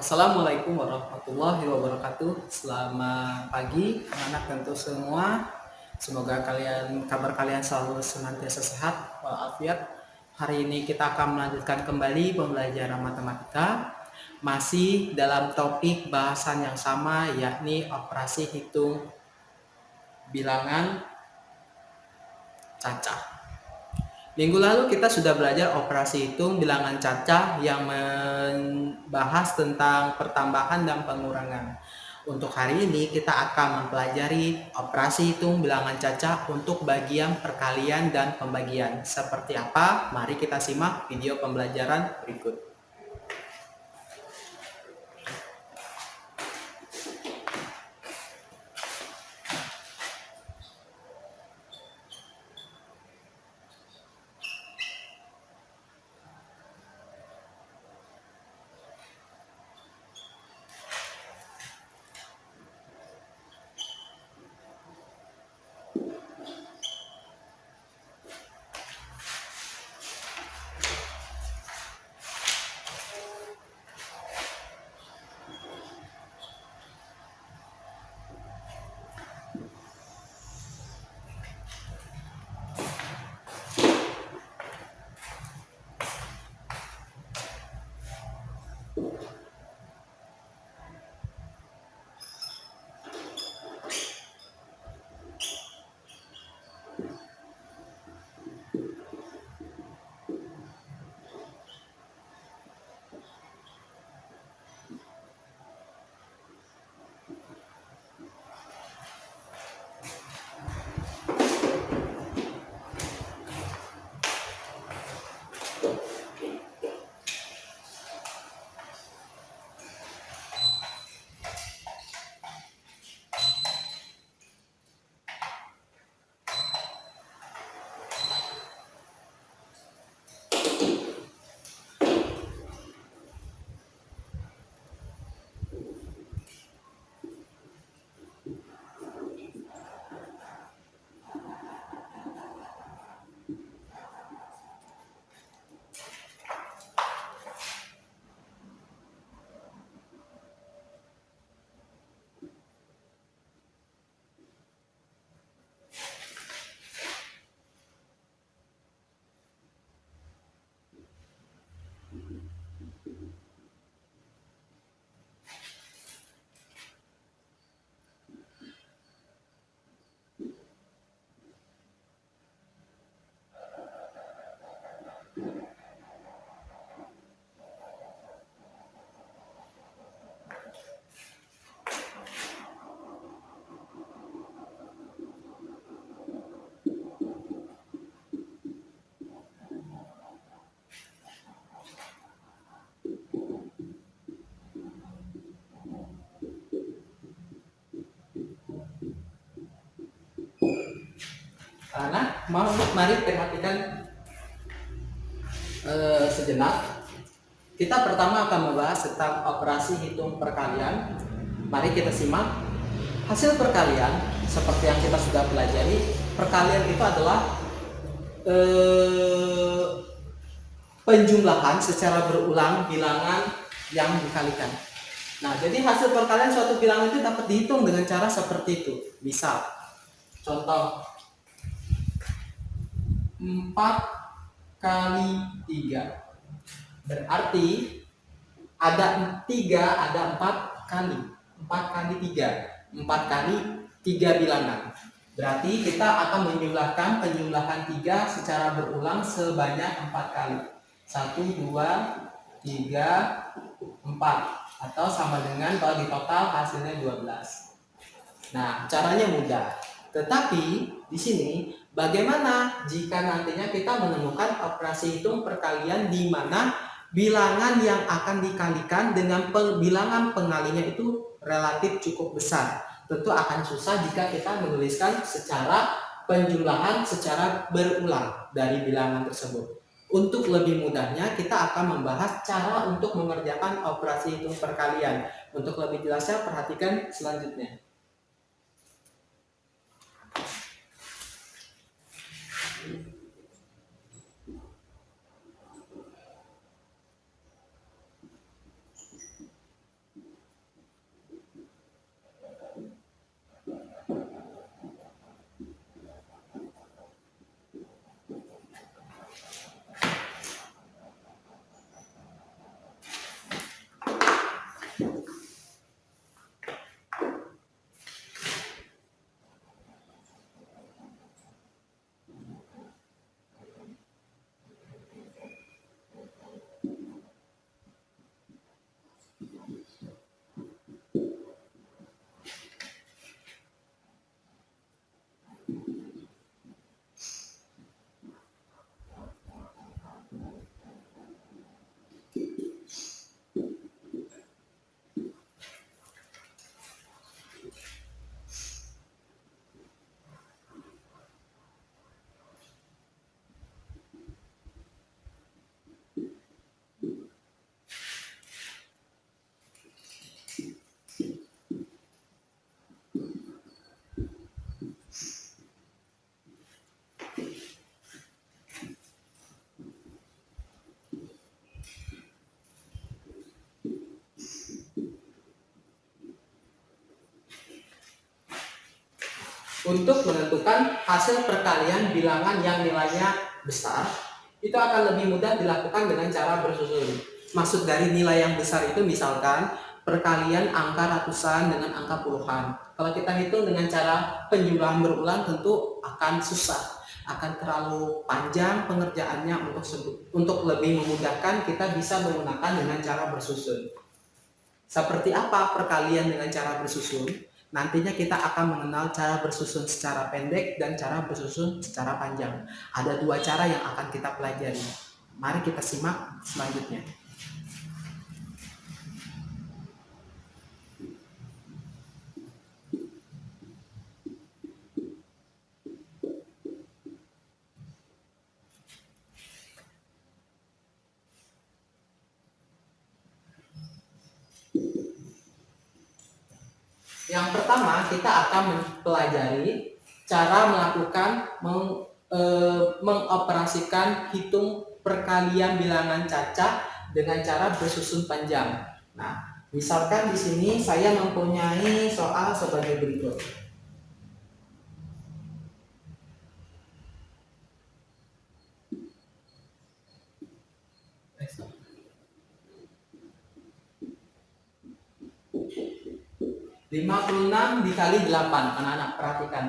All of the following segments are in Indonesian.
Assalamualaikum warahmatullahi wabarakatuh. Selamat pagi anak-anak tentu semua. Semoga kabar kalian selalu senantiasa sehat walafiat. Hari ini kita akan melanjutkan kembali pembelajaran matematika. Masih dalam topik bahasan yang sama, yakni operasi hitung bilangan cacah. Minggu lalu kita sudah belajar operasi hitung bilangan cacah yang membahas tentang pertambahan dan pengurangan. Untuk hari ini kita akan mempelajari operasi hitung bilangan cacah untuk bagian perkalian dan pembagian. Seperti apa? Mari kita simak video pembelajaran berikut. Anak, mari perhatikan sejenak. Kita pertama akan membahas tentang operasi hitung perkalian. Mari kita simak. Hasil perkalian seperti yang kita sudah pelajari, perkalian itu adalah penjumlahan secara berulang bilangan yang dikalikan. Nah, jadi hasil perkalian suatu bilangan itu dapat dihitung dengan cara seperti itu. Misal, contoh 4 kali 3 berarti ada 3, ada 4 kali 4 kali 3 bilangan. Berarti kita akan menjumlahkan penjumlahan 3 secara berulang sebanyak 4 kali. 1, 2, 3, 4, atau sama dengan kalau di total hasilnya 12. Nah, caranya mudah. Tetapi di sini bagaimana jika nantinya kita menemukan operasi hitung perkalian di mana bilangan yang akan dikalikan dengan bilangan pengalinya itu relatif cukup besar? Tentu akan susah jika kita menuliskan secara penjumlahan secara berulang dari bilangan tersebut. Untuk lebih mudahnya kita akan membahas cara untuk mengerjakan operasi hitung perkalian. Untuk lebih jelasnya perhatikan selanjutnya. Untuk menentukan hasil perkalian bilangan yang nilainya besar, itu akan lebih mudah dilakukan dengan cara bersusun. Maksud dari nilai yang besar itu misalkan perkalian angka ratusan dengan angka puluhan. Kalau kita hitung dengan cara penjumlahan berulang tentu akan susah, akan terlalu panjang pengerjaannya. Untuk lebih memudahkan, kita bisa menggunakan dengan cara bersusun. Seperti apa perkalian dengan cara bersusun? Nantinya kita akan mengenal cara bersusun secara pendek dan cara bersusun secara panjang. Ada dua cara yang akan kita pelajari. Mari kita simak selanjutnya. Yang pertama, kita akan mempelajari cara melakukan mengoperasikan hitung perkalian bilangan cacah dengan cara bersusun panjang. Nah, misalkan di sini saya mempunyai soal sebagai berikut. Lima puluh enam dikali 8, anak-anak perhatikan.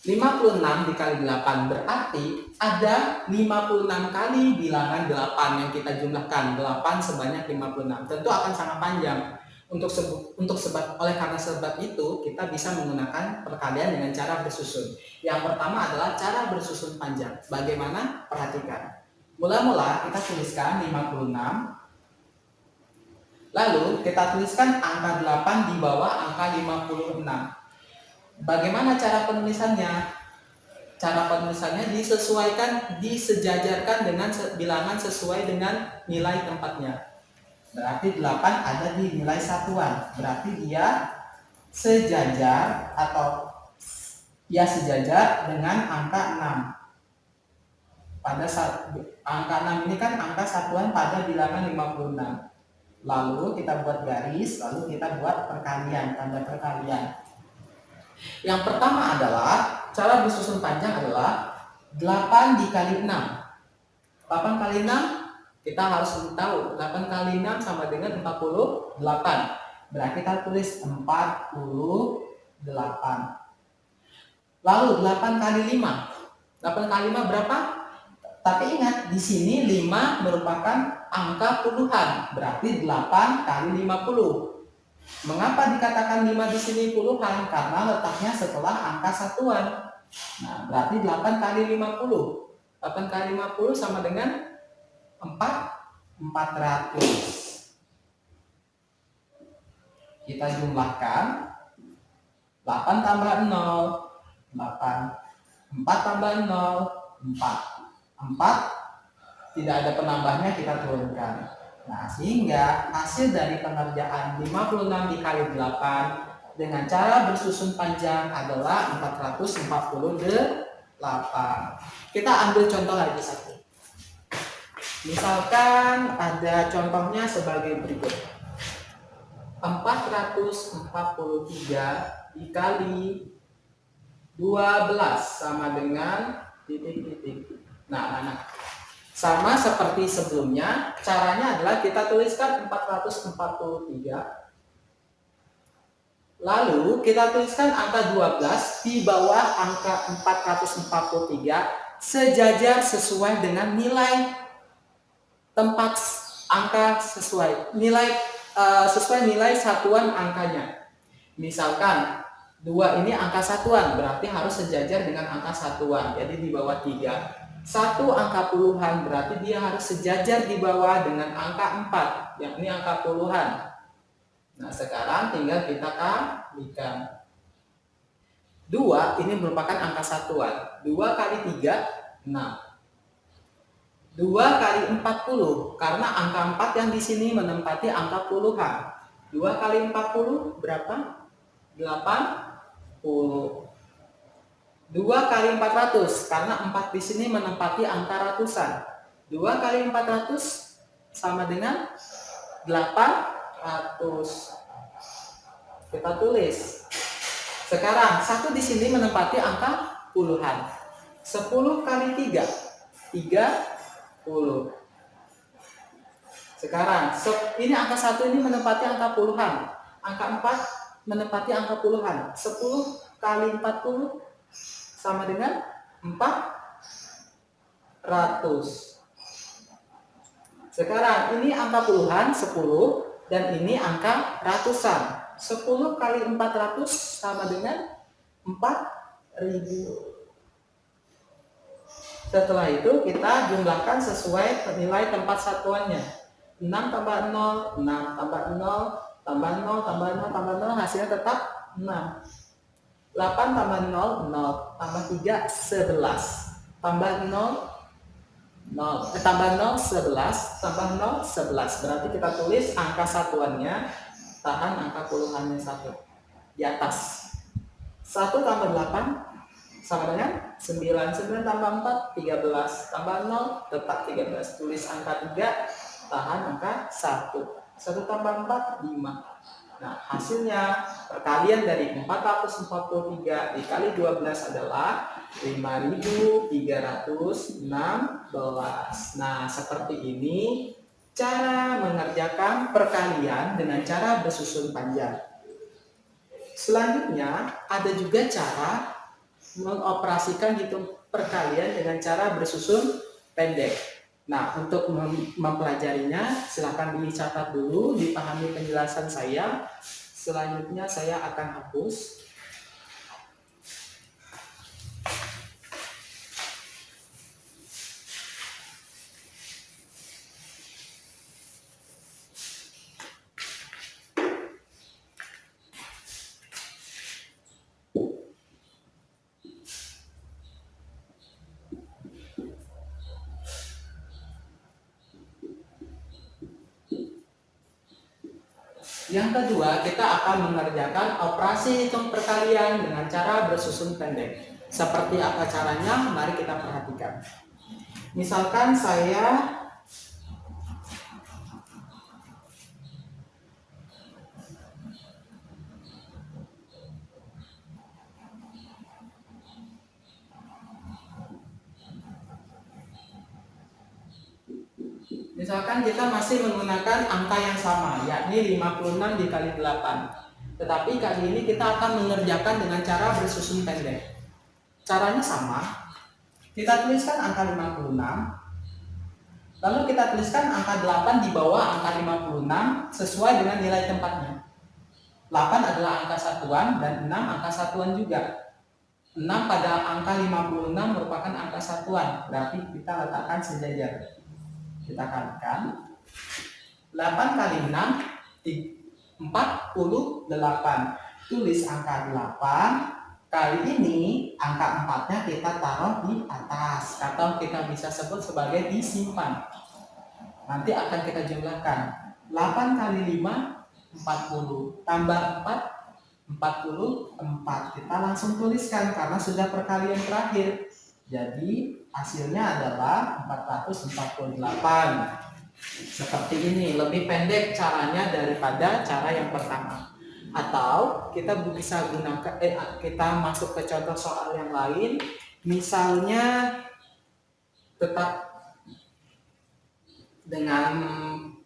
56 dikali 8 berarti ada 56 kali bilangan 8 yang kita jumlahkan. 8 sebanyak 56. Tentu akan sangat panjang. Oleh karena sebab itu kita bisa menggunakan perkalian dengan cara bersusun. Yang pertama adalah cara bersusun panjang. Bagaimana? Perhatikan. Mula-mula kita tuliskan 56. Lalu kita tuliskan angka 8 di bawah angka 56. Bagaimana cara penulisannya? Cara penulisannya disejajarkan dengan bilangan sesuai dengan nilai tempatnya. Berarti 8 ada di nilai satuan. Berarti dia sejajar dengan angka 6. Pada angka 6 ini kan angka satuan pada bilangan 56. Lalu kita buat garis, lalu kita buat perkalian, tanda perkalian. Yang pertama adalah, cara bersusun panjang adalah 8 dikali 6. 8 kali 6, kita harus tahu 8 kali 6 sama dengan 48. Berarti kita tulis 48. Lalu 8 kali 5. 8 kali 5 berapa? Tapi ingat, di sini 5 merupakan angka puluhan, berarti 8 kali 50. Mengapa dikatakan 5 di sini puluhan? Karena letaknya setelah angka satuan. Nah, berarti 8 kali 50. 8 kali 50 sama dengan 400. Kita jumlahkan. 8 tambah 0, 8. 4 tambah 0, 4. 4 tidak ada penambahnya, kita turunkan. Nah, sehingga hasil dari pengerjaan 56 dikali 8 dengan cara bersusun panjang adalah 448. Kita ambil contoh lagi satu. Misalkan ada contohnya sebagai berikut. 443 dikali 12 sama dengan titik-titik. Nah, sama seperti sebelumnya, caranya adalah kita tuliskan 443. Lalu kita tuliskan angka 12 di bawah angka 443 sejajar sesuai dengan nilai tempat angka sesuai nilai satuan angkanya. Misalkan 2 ini angka satuan, berarti harus sejajar dengan angka satuan, jadi di bawah 3. 1 angka puluhan, berarti dia harus sejajar di bawah dengan angka 4, yakni angka puluhan. Nah, sekarang tinggal kita kalikan. 2 ini merupakan angka satuan. 2 kali 3, 6. 2 kali 40, karena angka 4 yang di sini menempati angka puluhan. 2 kali 40 berapa? 80. 2 kali 400, karena 4 di sini menempati angka ratusan. 2 kali 400 sama dengan 800. Kita tulis. Sekarang 1 di sini menempati angka puluhan. 10 kali 3, 30. Sekarang ini angka 1 ini menempati angka puluhan. Angka 4 menempati angka puluhan. 10 kali 40 sama dengan 400. Sekarang ini angka puluhan 10 dan ini angka ratusan. 10 kali 400 sama dengan 4000. Setelah itu kita jumlahkan sesuai nilai tempat satuannya. 6 tambah 0, 6 tambah 0, tambah 0, tambah 0, tambah 0, hasilnya tetap 6. 8 tambah 0, 0, tambah 3, 11. Tambah 0, 0, tambah 0, 11, tambah 0, 11. Berarti kita tulis angka satuannya, tahan angka puluhannya 1 di atas. 1 tambah 8 sama dengan 9. 9 tambah 4, 13. Tambah 0, tetap 13. Tulis angka 3, tahan angka 1. 1 tambah 4, 5. Nah, hasilnya perkalian dari 443 dikali 12 adalah 5316. Nah, seperti ini cara mengerjakan perkalian dengan cara bersusun panjang. Selanjutnya, ada juga cara mengoperasikan hitung perkalian dengan cara bersusun pendek. Nah, untuk mempelajarinya, silakan dicatat dulu, dipahami penjelasan saya. Selanjutnya saya akan hapus. Yang kedua, kita akan mengerjakan operasi hitung perkalian dengan cara bersusun pendek. Seperti apa caranya? Mari kita perhatikan. Misalkan saya kita masih menggunakan angka yang sama, yakni 56 dikali 8. Tetapi kali ini kita akan mengerjakan dengan cara bersusun pendek. Caranya sama. Kita tuliskan angka 56. Lalu kita tuliskan angka 8 di bawah angka 56 sesuai dengan nilai tempatnya. 8 adalah angka satuan dan 6 angka satuan juga. 6 pada angka 56 merupakan angka satuan, berarti kita letakkan sejajar. Kita kalikan. 8 kali 6, 48. Tulis angka 8. Kali ini angka 4-nya kita taruh di atas, atau kita bisa sebut sebagai disimpan. Nanti akan kita jumlahkan. 8 kali 5, 40. Tambah 4, 44. Kita langsung tuliskan karena sudah perkalian terakhir. Jadi hasilnya adalah 448. Seperti ini, lebih pendek caranya daripada cara yang pertama. Atau kita bisa gunakan, kita masuk ke contoh soal yang lain. Misalnya tetap dengan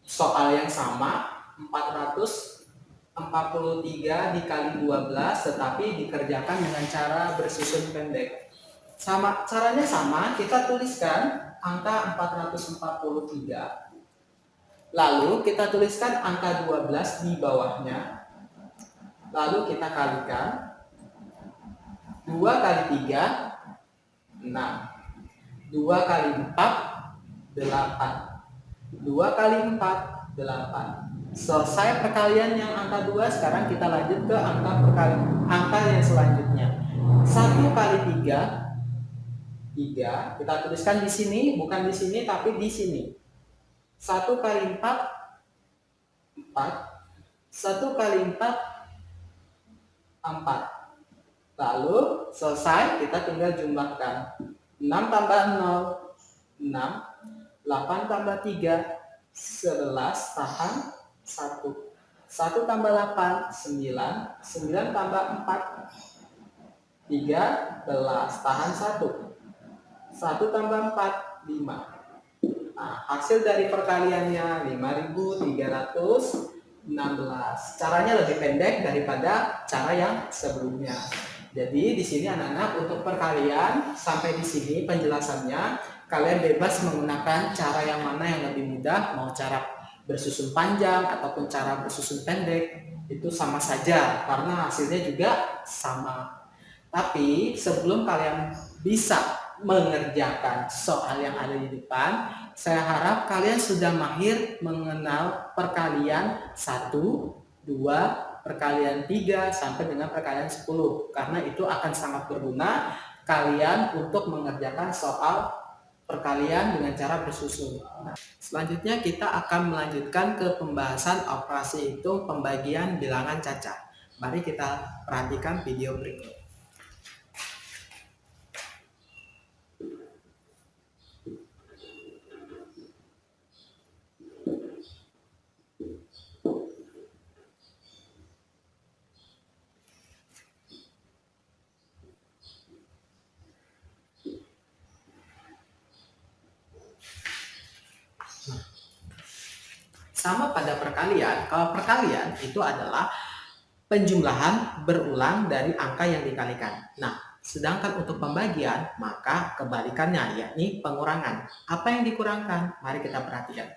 soal yang sama, 443 dikali 12, tetapi dikerjakan dengan cara bersusun pendek. Caranya sama, kita tuliskan angka 443. Lalu kita tuliskan angka 12 di bawahnya. Lalu kita kalikan. 2 kali 3, 6. 2 kali 4, 8. 2 kali 4, 8. Selesai perkalian yang angka 2, sekarang kita lanjut ke angka yang selanjutnya. 1 kali 3, 3. Kita tuliskan di sini, bukan di sini tapi di sini. 1 kali 4, 4. 1 kali 4, 4. Lalu selesai, kita tinggal jumlahkan. 6 tambah 0, 6. 8 tambah 3, 11. Tahan 1. 1 tambah 8, 9. 9 tambah 4, 13. Tahan 1. 1 tambah 4, 5. Nah, hasil dari perkaliannya 5.316. Caranya lebih pendek daripada cara yang sebelumnya. Jadi di sini anak-anak untuk perkalian sampai di sini penjelasannya, kalian bebas menggunakan cara yang mana yang lebih mudah, mau cara bersusun panjang ataupun cara bersusun pendek, itu sama saja karena hasilnya juga sama. Tapi sebelum kalian bisa mengerjakan soal yang ada di depan, saya harap kalian sudah mahir mengenal perkalian 1, 2, perkalian 3 sampai dengan perkalian 10. Karena itu akan sangat berguna kalian untuk mengerjakan soal perkalian dengan cara bersusun. Selanjutnya kita akan melanjutkan ke pembahasan operasi hitung pembagian bilangan cacat. Mari kita perhatikan video berikut. Sama pada perkalian, kalau perkalian itu adalah penjumlahan berulang dari angka yang dikalikan. Nah, sedangkan untuk pembagian, maka kebalikannya, yakni pengurangan. Apa yang dikurangkan? Mari kita perhatikan.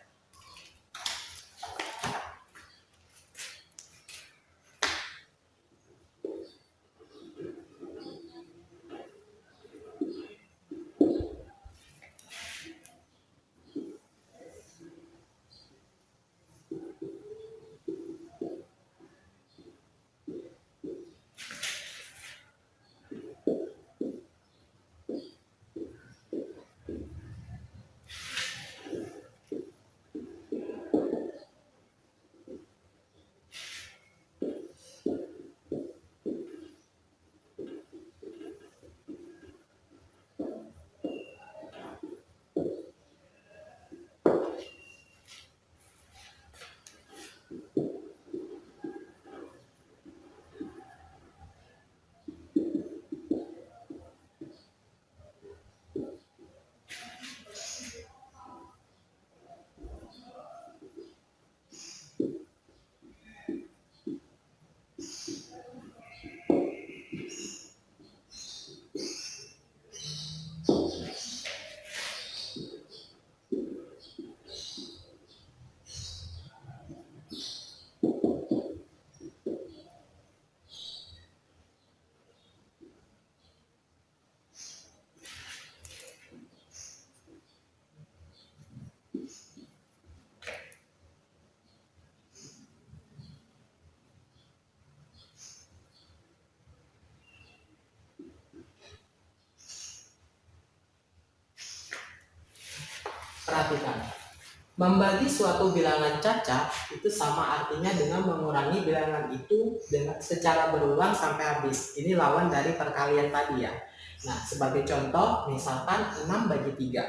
Perhatikan, membagi suatu bilangan cacat itu sama artinya dengan mengurangi bilangan itu dengan secara berulang sampai habis. Ini lawan dari perkalian tadi ya. Nah, sebagai contoh, misalkan 6/3.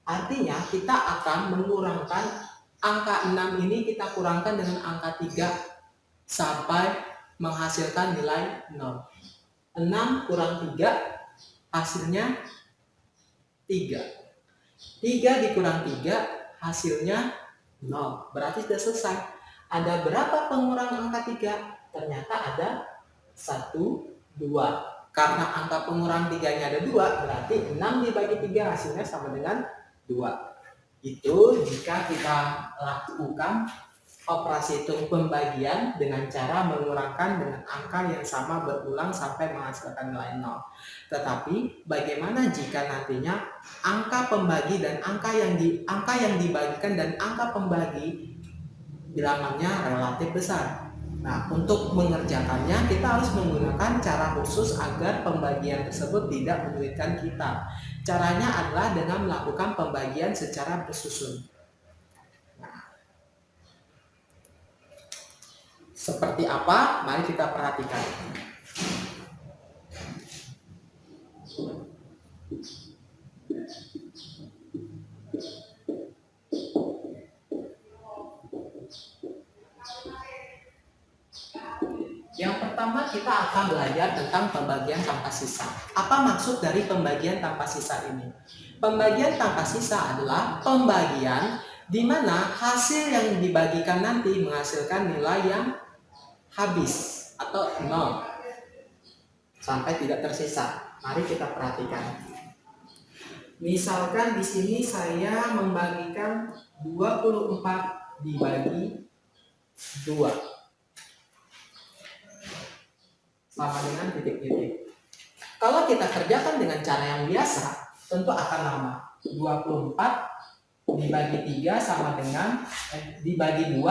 Artinya kita akan mengurangkan angka 6 ini, kita kurangkan dengan angka 3 sampai menghasilkan nilai 0. 6 kurang 3 hasilnya 3. 3 dikurang 3 hasilnya 0. Berarti sudah selesai. Ada berapa pengurang angka 3? Ternyata ada 1, 2. Karena angka pengurang 3-nya ada 2, berarti 6 dibagi 3 hasilnya sama dengan 2. Itu jika kita lakukan operasi hitung pembagian dengan cara mengurangkan dengan angka yang sama berulang sampai menghasilkan nilai 0. Tetapi bagaimana jika nantinya angka pembagi dan angka yang dibagikan dan angka pembagi bilangannya relatif besar? Nah, untuk mengerjakannya kita harus menggunakan cara khusus agar pembagian tersebut tidak menyulitkan kita. Caranya adalah dengan melakukan pembagian secara bersusun. Seperti apa? Mari kita perhatikan. Yang pertama kita akan belajar tentang pembagian tanpa sisa. Apa maksud dari pembagian tanpa sisa ini? Pembagian tanpa sisa adalah pembagian di mana hasil yang dibagikan nanti menghasilkan nilai yang habis atau nol sampai tidak tersisa. Mari kita perhatikan. Misalkan di sini saya membagikan 24 dibagi 2 sama dengan titik-titik. Kalau kita kerjakan dengan cara yang biasa, tentu akan lama. 24 dibagi 3 sama dengan dibagi 2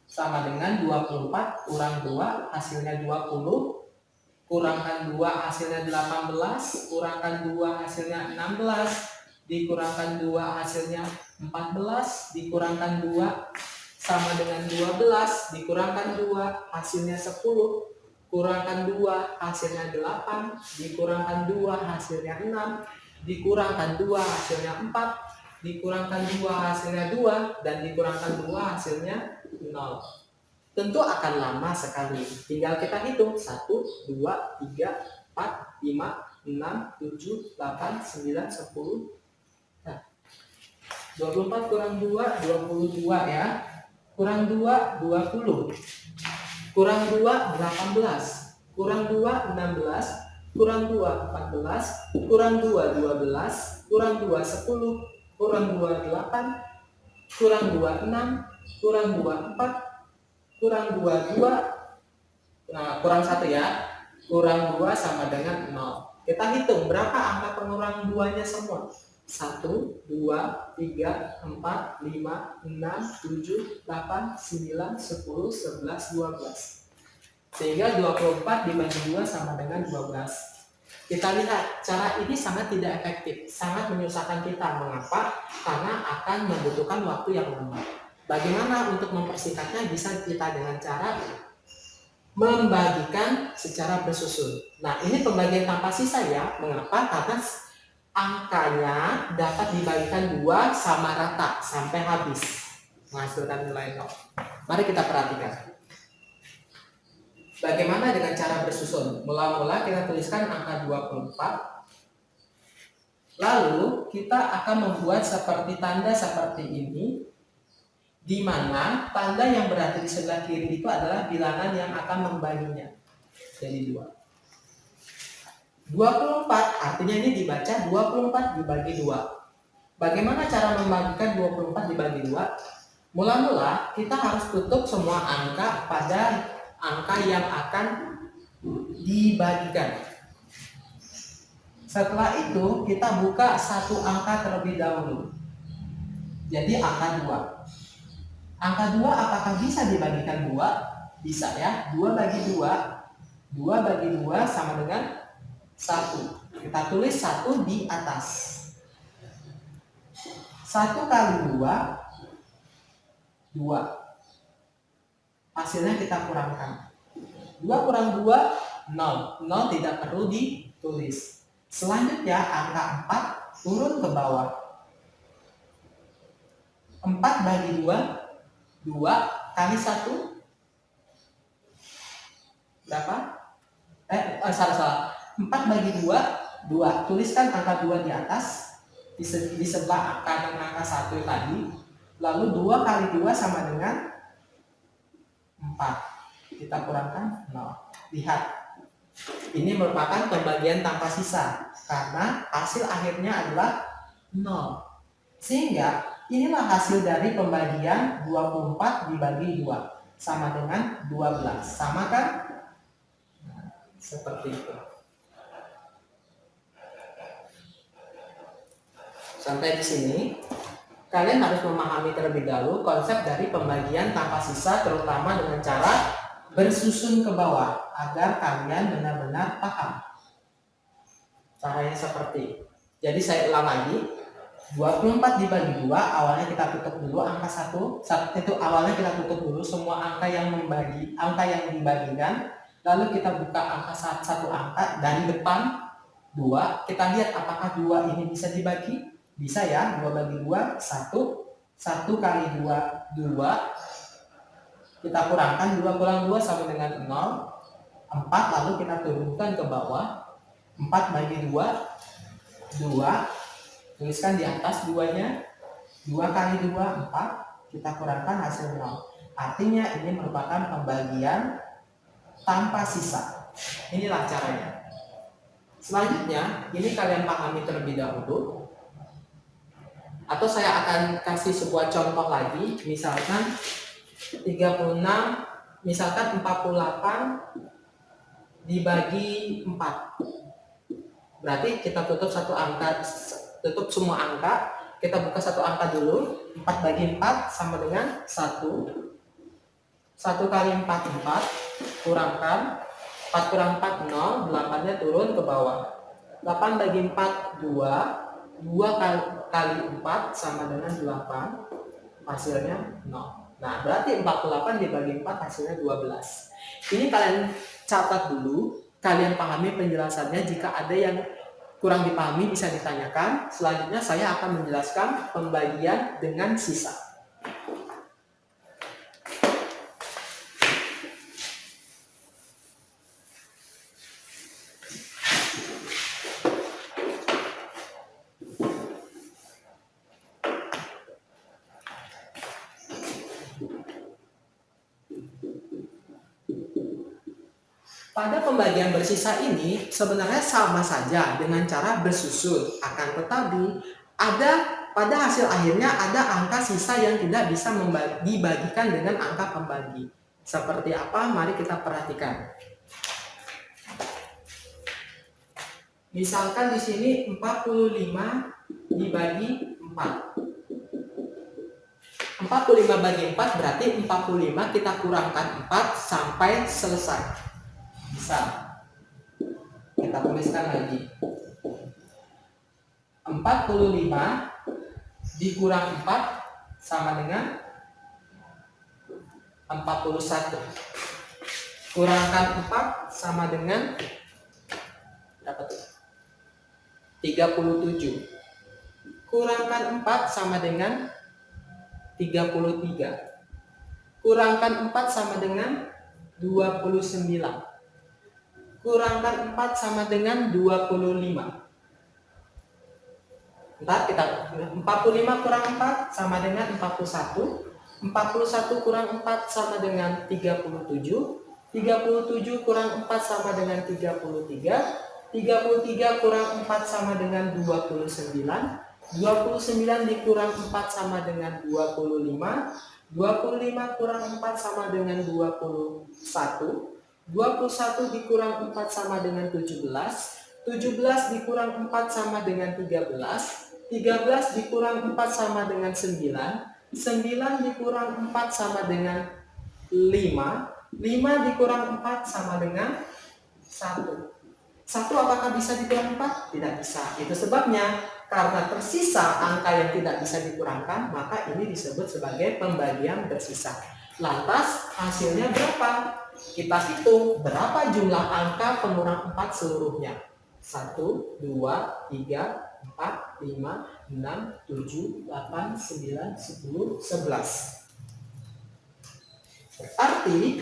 sama dengan 24 kurang 2 hasilnya 20, kurangkan 2 hasilnya 18, kurangkan 2 hasilnya 16, dikurangkan 2 hasilnya 14, dikurangkan 2 sama dengan 12, dikurangkan 2 hasilnya 10, kurangkan 2 hasilnya 8, dikurangkan 2 hasilnya 6, dikurangkan 2 hasilnya 4, dikurangkan 2 hasilnya 2, dan dikurangkan 2 hasilnya 0. Tentu akan lama sekali. Tinggal kita hitung 1, 2, 3, 4, 5, 6, 7, 8, 9, 10. Nah, 24 kurang 2, 22 ya. Kurang 2, 20. Kurang 2, 18. Kurang 2, 16. Kurang 2, 14. Kurang 2, 12. Kurang 2, 10. Kurang 2, 8. Kurang 2, 6. Kurang 2, 4. Kurang 2, 2. Nah, kurang 1 ya. Kurang 2 sama dengan 0. Kita hitung berapa angka pengurang 2-nya semua. 1, 2, 3, 4, 5, 6, 7, 8, 9, 10, 11, 12. Sehingga 24 dibagi 2 sama dengan 12. Kita lihat, cara ini sangat tidak efektif, sangat menyusahkan kita. Mengapa? Karena akan membutuhkan waktu yang lama. Bagaimana untuk mempersingkatnya? Bisa kita dengan cara membagikan secara bersusun. Nah, ini pembagian tanpa sisa ya. Mengapa? Karena angkanya dapat dibagikan 2 sama rata sampai habis, menghasilkan nilai 0. Mari kita perhatikan. Bagaimana dengan cara bersusun? Mula-mula kita tuliskan angka 24. Lalu kita akan membuat seperti tanda seperti ini, di mana tanda yang berada di sebelah kiri itu adalah bilangan yang akan membaginya. Jadi 2. 24 artinya ini dibaca 24 dibagi 2. Bagaimana cara membagikan 24 dibagi 2? Mula-mula kita harus tutup semua angka pada angka yang akan dibagikan. Setelah itu kita buka satu angka terlebih dahulu. Jadi angka 2. Angka 2 apakah bisa dibagikan 2? Bisa ya. 2 bagi 2. 2 bagi 2 sama dengan 1. Kita tulis 1 di atas. 1 kali 2, 2. Hasilnya kita kurangkan. 2 kurang 2, 0. 0 tidak perlu ditulis. Selanjutnya angka 4 turun ke bawah. 4 bagi 2, 2 kali 1 berapa? Salah. 4 bagi 2, 2. Tuliskan angka 2 di atas, di sebelah kanan angka 1 tadi. Lalu 2 kali 2 sama dengan 4. Kita kurangkan 0. Lihat, ini merupakan pembagian tanpa sisa karena hasil akhirnya adalah 0. Sehingga inilah hasil dari pembagian 24 dibagi 2 sama dengan 12. Sama kan? Nah, seperti itu. Sampai di sini kalian harus memahami terlebih dahulu konsep dari pembagian tanpa sisa, terutama dengan cara bersusun ke bawah agar kalian benar-benar paham. Caranya seperti. Jadi saya ulang lagi. 24 dibagi 2, awalnya kita tutup dulu angka 1. Itu awalnya kita tutup dulu semua angka yang dibagikan. Lalu kita buka angka satu angka dari depan 2. Kita lihat apakah 2 ini bisa dibagi. Bisa ya, 2 bagi 2, 1. 1 kali 2, 2. Kita kurangkan 2 kurang 2 sama dengan 0. 4, lalu kita turunkan ke bawah. 4 bagi 2, 2. Tuliskan di atas 2-nya. 2 kali 2, 4. Kita kurangkan hasil 0. Artinya ini merupakan pembagian tanpa sisa. Inilah caranya. Selanjutnya, ini kalian pahami terlebih dahulu. Atau saya akan kasih sebuah contoh lagi. Misalkan 36, misalkan 48 dibagi 4. Berarti kita tutup satu angka, tutup semua angka. Kita buka satu angka dulu. 4 bagi 4 sama dengan 1. 1 kali 4, 4. Kurangkan 4 kurang 4, 0. 8-nya turun ke bawah. 8 bagi 4, 2. 2 kali 4 sama dengan 8. Hasilnya 0. Nah, berarti 48 dibagi 4 hasilnya 12. Ini kalian catat dulu. Kalian pahami penjelasannya. Jika ada yang kurang dipahami bisa ditanyakan. Selanjutnya saya akan menjelaskan pembagian dengan sisa. Pada pembagian bersisa ini sebenarnya sama saja dengan cara bersusun, akan tetapi pada hasil akhirnya ada angka sisa yang tidak bisa dibagikan dengan angka pembagi. Seperti apa? Mari kita perhatikan. Misalkan di sini 45 dibagi 4. 45 bagi 4 berarti 45 kita kurangkan 4 sampai selesai. Bisa. Kita tuliskan lagi. 45 dikurang 4 sama dengan 41. Kurangkan 4 sama dengan berapa tuh? 37. Kurangkan 4 sama dengan 33. Kurangkan 4 sama dengan 29. Kurangkan 4 sama dengan 25. Ntar kita 45 kurang 4 sama dengan 41. 41 kurang 4 sama dengan 37. 37 kurang 4 sama dengan 33. 33 kurang 4 sama dengan 29. 29 dikurang 4 sama dengan 25. 25 kurang 4 sama dengan 21. 21 dikurang 4 sama dengan 17. 17 dikurang 4 sama dengan 13. 13 dikurang 4 sama dengan 9. 9 dikurang 4 sama dengan 5. 5 dikurang 4 sama dengan 1. 1 apakah bisa dikurang 4? Tidak bisa. Itu sebabnya karena tersisa angka yang tidak bisa dikurangkan, maka ini disebut sebagai pembagian bersisa. Lantas hasilnya berapa? Kita hitung berapa jumlah angka pengurang 4 seluruhnya. 1, 2, 3, 4, 5, 6, 7, 8, 9, 10, 11. Berarti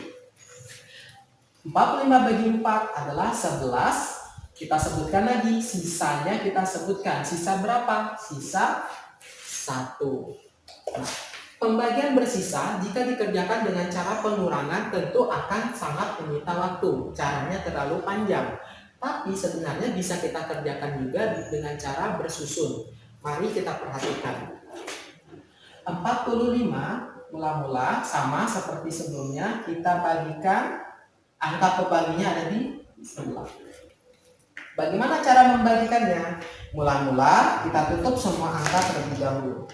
45 bagi 4 adalah 11. Kita sebutkan lagi, sisanya kita sebutkan. Sisa berapa? Sisa 1. Nah, pembagian bersisa jika dikerjakan dengan cara pengurangan tentu akan sangat menyita waktu. Caranya terlalu panjang. Tapi sebenarnya bisa kita kerjakan juga dengan cara bersusun. Mari kita perhatikan. 45 mula-mula sama seperti sebelumnya, kita bagikan, angka pembaginya ada di sebelah. Bagaimana cara membagikannya? Mula-mula kita tutup semua angka terlebih dahulu.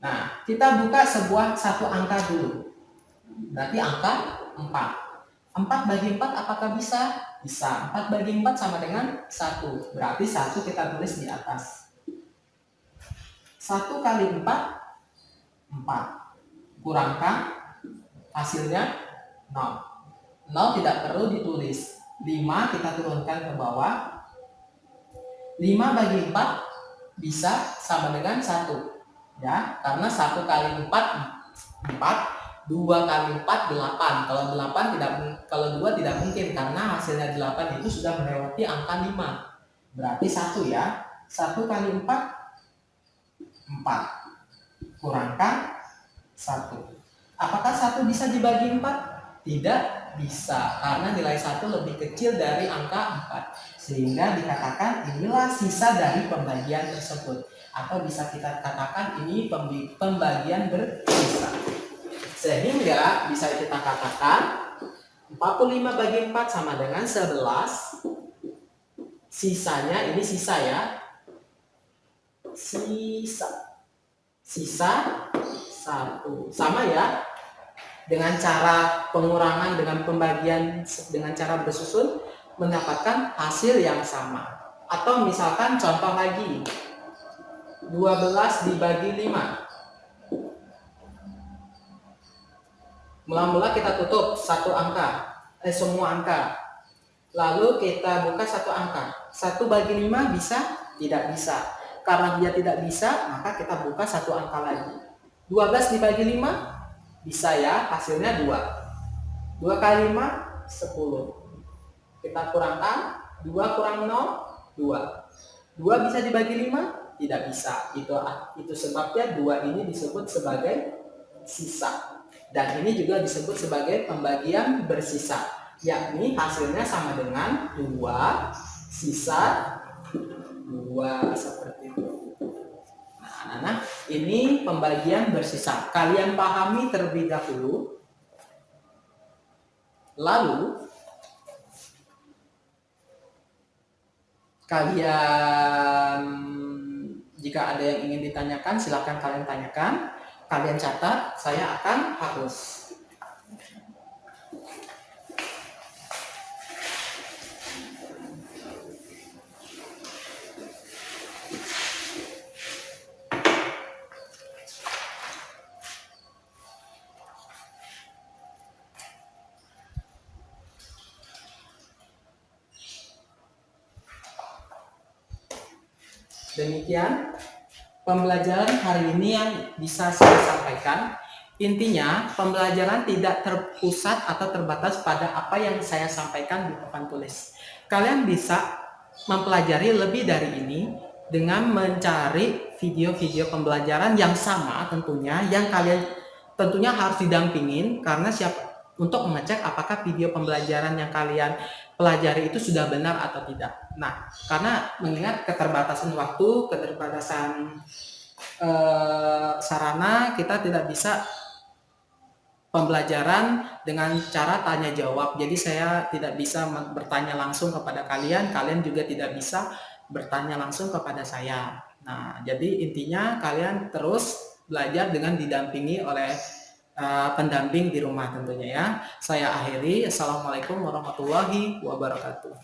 Nah, kita buka satu angka dulu. Berarti angka 4. 4 bagi 4 apakah bisa? Bisa. 4 bagi 4 sama dengan 1. Berarti 1 kita tulis di atas. 1 kali 4, 4. Kurangkan, hasilnya 0. 0 tidak perlu ditulis. 5 kita turunkan ke bawah. 5 bagi 4 bisa sama dengan 1. Ya, karena 1 kali 4 4, 2 kali 4 8. Kalau 2 tidak mungkin karena hasilnya 8 itu sudah melewati angka 5. Berarti 1 ya. 1 kali 4 4. Kurangkan 1. Apakah 1 bisa dibagi 4? Tidak bisa karena nilai 1 lebih kecil dari angka 4. Sehingga dikatakan inilah sisa dari pembagian tersebut. Atau bisa kita katakan ini pembagian bersisa. Sehingga bisa kita katakan 45 bagi 4 sama dengan 11. Sisanya, ini sisa ya. Sisa 1. Sama ya. Dengan cara pengurangan, dengan pembagian, dengan cara bersusun, mendapatkan hasil yang sama. Atau misalkan contoh lagi, 12 dibagi 5. Mula-mula kita tutup semua angka. Lalu kita buka satu angka. 1 bagi 5 bisa? Tidak bisa. Karena dia tidak bisa, maka kita buka satu angka lagi. 12 dibagi 5? Bisa ya, hasilnya 2. 2 kali 5, 10. Kita kurangkan, 2 kurang 0, 2. 2 bisa dibagi 5? Tidak bisa. Itu sebabnya 2 ini disebut sebagai sisa. Dan ini juga disebut sebagai pembagian bersisa. Yakni hasilnya sama dengan 2, sisa 2, seperti itu. Nah, ini pembagian bersisa. Kalian pahami terlebih dahulu. Lalu kalian, jika ada yang ingin ditanyakan, silakan kalian tanyakan. Kalian catat, saya akan hapus. Demikian pembelajaran hari ini yang bisa saya sampaikan. Intinya, pembelajaran tidak terpusat atau terbatas pada apa yang saya sampaikan di papan tulis. Kalian bisa mempelajari lebih dari ini dengan mencari video-video pembelajaran yang sama tentunya, yang kalian tentunya harus didampingin karena untuk mengecek apakah video pembelajaran yang kalian pelajari itu sudah benar atau tidak. Nah, karena mengingat keterbatasan waktu, keterbatasan sarana, kita tidak bisa pembelajaran dengan cara tanya jawab. Jadi saya tidak bisa bertanya langsung kepada kalian, kalian juga tidak bisa bertanya langsung kepada saya. Nah, jadi intinya kalian terus belajar dengan didampingi oleh pendamping di rumah tentunya ya. Saya akhiri. Assalamualaikum warahmatullahi wabarakatuh.